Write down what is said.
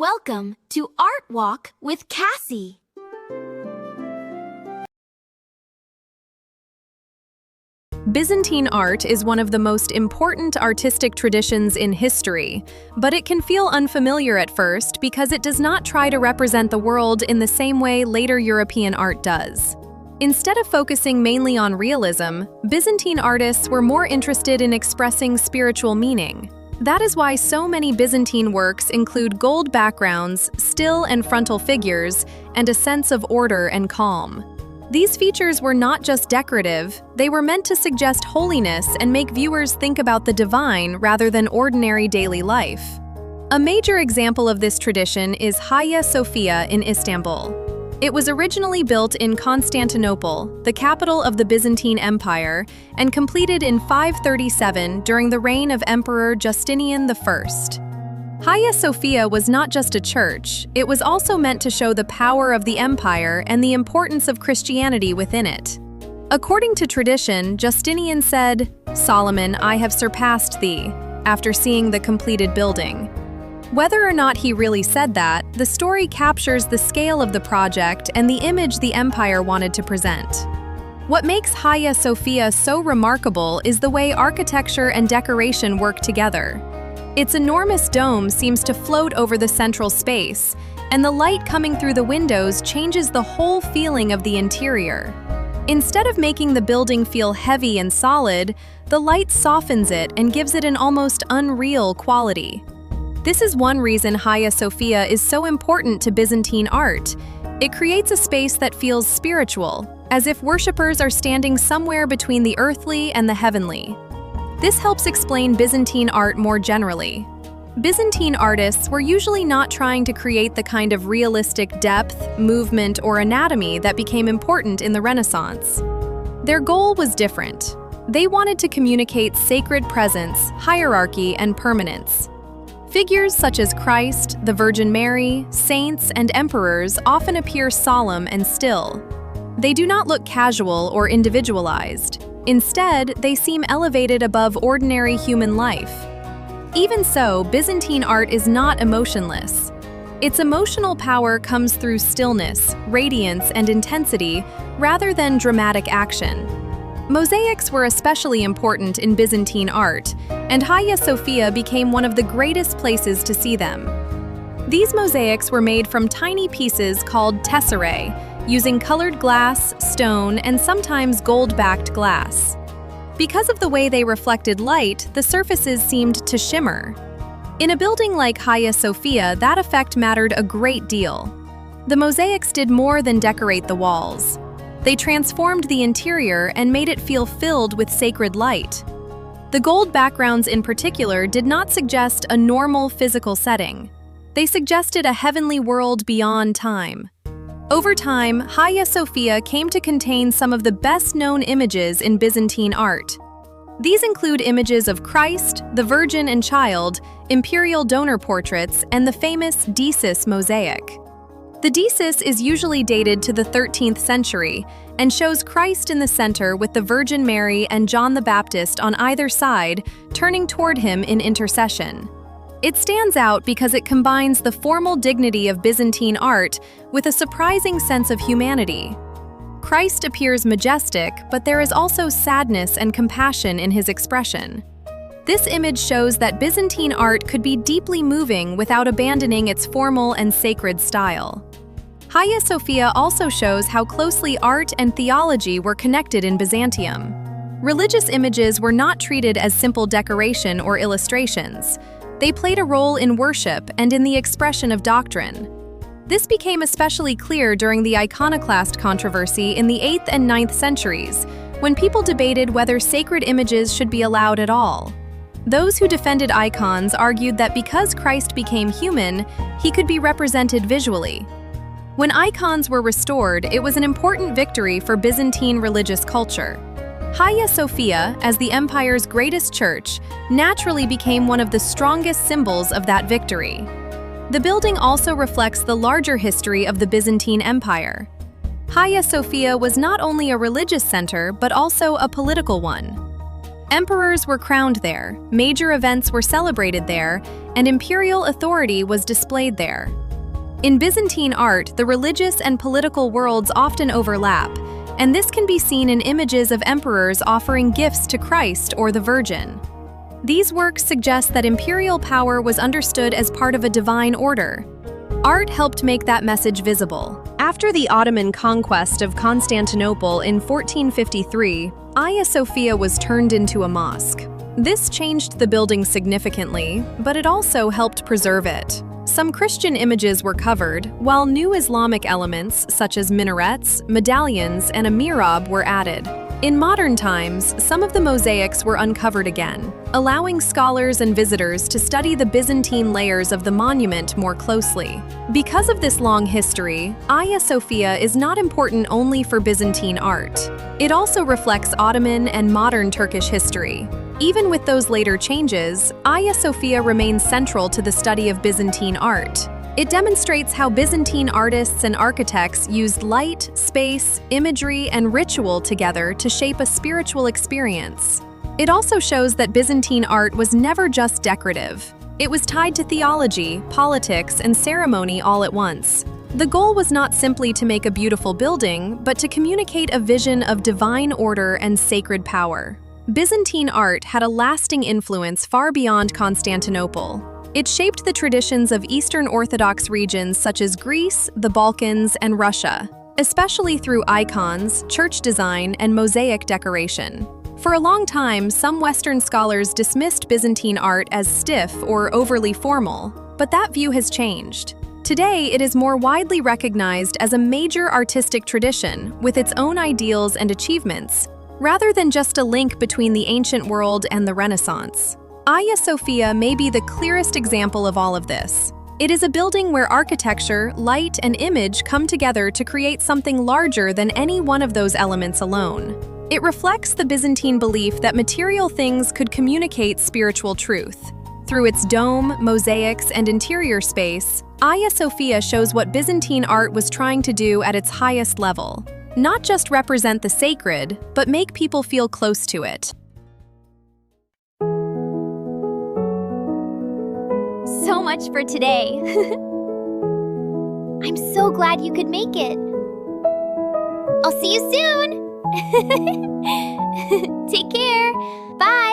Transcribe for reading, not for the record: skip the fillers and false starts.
Welcome to Art Walk with Cassie. Byzantine art is one of the most important artistic traditions in history, but it can feel unfamiliar at first because it does not try to represent the world in the same way later European art does. Instead of focusing mainly on realism, Byzantine artists were more interested in expressing spiritual meaning. That is why so many Byzantine works include gold backgrounds, still and frontal figures, and a sense of order and calm. These features were not just decorative, they were meant to suggest holiness and make viewers think about the divine rather than ordinary daily life. A major example of this tradition is Hagia Sophia in Istanbul. It was originally built in Constantinople, the capital of the Byzantine Empire, and completed in 537 during the reign of Emperor Justinian I. Hagia Sophia was not just a church, it was also meant to show the power of the empire and the importance of Christianity within it. According to tradition, Justinian said, "Solomon, I have surpassed thee," after seeing the completed building. Whether or not he really said that, the story captures the scale of the project and the image the empire wanted to present. What makes Hagia Sophia so remarkable is the way architecture and decoration work together. Its enormous dome seems to float over the central space, and the light coming through the windows changes the whole feeling of the interior. Instead of making the building feel heavy and solid, the light softens it and gives it an almost unreal quality. This is one reason Hagia Sophia is so important to Byzantine art. It creates a space that feels spiritual, as if worshippers are standing somewhere between the earthly and the heavenly. This helps explain Byzantine art more generally. Byzantine artists were usually not trying to create the kind of realistic depth, movement, or anatomy that became important in the Renaissance. Their goal was different. They wanted to communicate sacred presence, hierarchy, and permanence. Figures such as Christ, the Virgin Mary, saints, and emperors often appear solemn and still. They do not look casual or individualized. Instead, they seem elevated above ordinary human life. Even so, Byzantine art is not emotionless. Its emotional power comes through stillness, radiance, and intensity, rather than dramatic action. Mosaics were especially important in Byzantine art, and Hagia Sophia became one of the greatest places to see them. These mosaics were made from tiny pieces called tesserae, using colored glass, stone, and sometimes gold-backed glass. Because of the way they reflected light, the surfaces seemed to shimmer. In a building like Hagia Sophia, that effect mattered a great deal. The mosaics did more than decorate the walls. They transformed the interior and made it feel filled with sacred light. The gold backgrounds in particular did not suggest a normal physical setting. They suggested a heavenly world beyond time. Over time, Hagia Sophia came to contain some of the best-known images in Byzantine art. These include images of Christ, the Virgin and Child, imperial donor portraits, and the famous Desis mosaic. The Desis is usually dated to the 13th century and shows Christ in the center with the Virgin Mary and John the Baptist on either side, turning toward him in intercession. It stands out because it combines the formal dignity of Byzantine art with a surprising sense of humanity. Christ appears majestic, but there is also sadness and compassion in his expression. This image shows that Byzantine art could be deeply moving without abandoning its formal and sacred style. Hagia Sophia also shows how closely art and theology were connected in Byzantium. Religious images were not treated as simple decoration or illustrations. They played a role in worship and in the expression of doctrine. This became especially clear during the iconoclast controversy in the 8th and 9th centuries, when people debated whether sacred images should be allowed at all. Those who defended icons argued that because Christ became human, he could be represented visually. When icons were restored, it was an important victory for Byzantine religious culture. Hagia Sophia, as the empire's greatest church, naturally became one of the strongest symbols of that victory. The building also reflects the larger history of the Byzantine Empire. Hagia Sophia was not only a religious center, but also a political one. Emperors were crowned there, major events were celebrated there, and imperial authority was displayed there. In Byzantine art, the religious and political worlds often overlap, and this can be seen in images of emperors offering gifts to Christ or the Virgin. These works suggest that imperial power was understood as part of a divine order. Art helped make that message visible. After the Ottoman conquest of Constantinople in 1453, Hagia Sophia was turned into a mosque. This changed the building significantly, but it also helped preserve it. Some Christian images were covered, while new Islamic elements such as minarets, medallions, and a mihrab were added. In modern times, some of the mosaics were uncovered again, allowing scholars and visitors to study the Byzantine layers of the monument more closely. Because of this long history, Hagia Sophia is not important only for Byzantine art. It also reflects Ottoman and modern Turkish history. Even with those later changes, Hagia Sophia remains central to the study of Byzantine art. It demonstrates how Byzantine artists and architects used light, space, imagery, and ritual together to shape a spiritual experience. It also shows that Byzantine art was never just decorative. It was tied to theology, politics, and ceremony all at once. The goal was not simply to make a beautiful building, but to communicate a vision of divine order and sacred power. Byzantine art had a lasting influence far beyond Constantinople. It shaped the traditions of Eastern Orthodox regions such as Greece, the Balkans, and Russia, especially through icons, church design, and mosaic decoration. For a long time, some Western scholars dismissed Byzantine art as stiff or overly formal, but that view has changed. Today, it is more widely recognized as a major artistic tradition with its own ideals and achievements, rather than just a link between the ancient world and the Renaissance. Hagia Sophia may be the clearest example of all of this. It is a building where architecture, light, and image come together to create something larger than any one of those elements alone. It reflects the Byzantine belief that material things could communicate spiritual truth. Through its dome, mosaics, and interior space, Hagia Sophia shows what Byzantine art was trying to do at its highest level. Not just represent the sacred, but make people feel close to it. So much for today. I'm so glad you could make it. I'll see you soon. Take care. Bye.